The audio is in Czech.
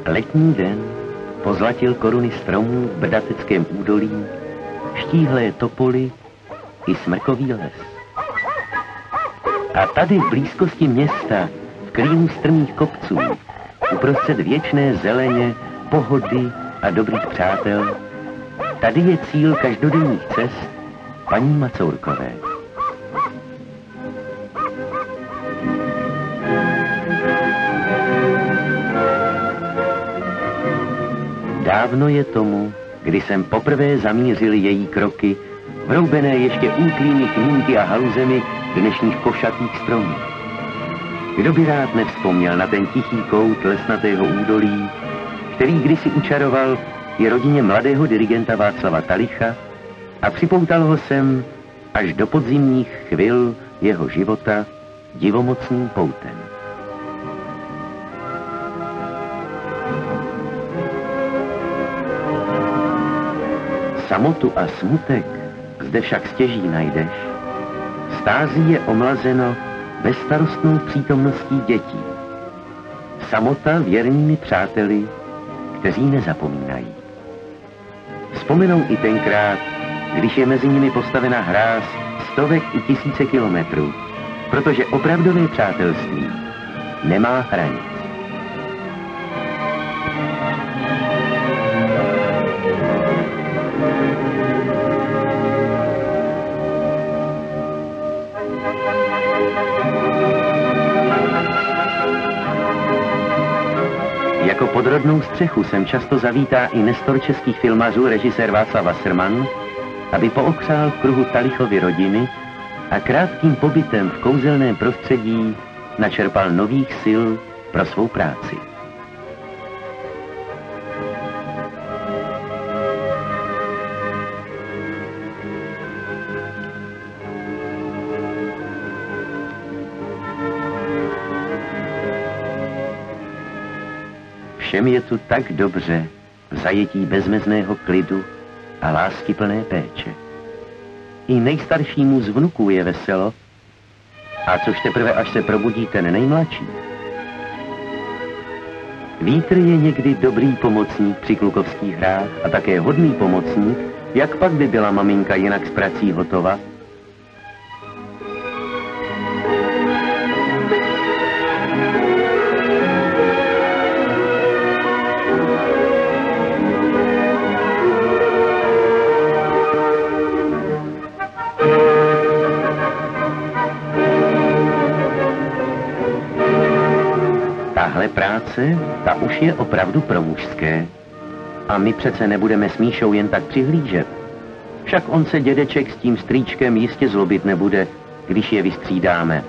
Letní den pozlatil koruny stromů v Brdateckém údolí, štíhlé topoly i smrkový les. A tady v blízkosti města, v klínu strmých kopců, uprostřed věčné zeleně, pohody a dobrých přátel, tady je cíl každodenních cest paní Macourkové. Dávno je tomu, kdy jsem poprvé zamířil její kroky, vroubené ještě útlými kmínky a haluzemi dnešních košatých stromů. Kdo by rád nevzpomněl na ten tichý kout lesnatého údolí, který kdysi učaroval i rodině mladého dirigenta Václava Talicha a připoutal ho sem až do podzimních chvil jeho života divomocným poutem. Samotu a smutek zde však stěží najdeš. Stází je omlazeno bezstarostnou přítomností dětí. Samota věrnými přáteli, kteří nezapomínají. Vzpomenou i tenkrát, když je mezi nimi postavena hráz stovek i tisíce kilometrů, protože opravdové přátelství nemá hranic. Jako podrodnou střechu sem často zavítá i nestor českých filmařů režisér Václav Wasserman, aby pookřál v kruhu Talichovy rodiny a krátkým pobytem v kouzelném prostředí načerpal nových sil pro svou práci. Všem je tu tak dobře v zajetí bezmezného klidu a láskyplné péče. I nejstaršímu z vnuků je veselo, a což teprve až se probudí ten nejmladší. Vítr je někdy dobrý pomocník při klukovských hrách a také hodný pomocník, jak pak by byla maminka jinak s prací hotova. Tahle práce, ta už je opravdu pro mužské. A my přece nebudeme s Míšou jen tak přihlížet. Však on se dědeček s tím strýčkem jistě zlobit nebude, když je vystřídáme.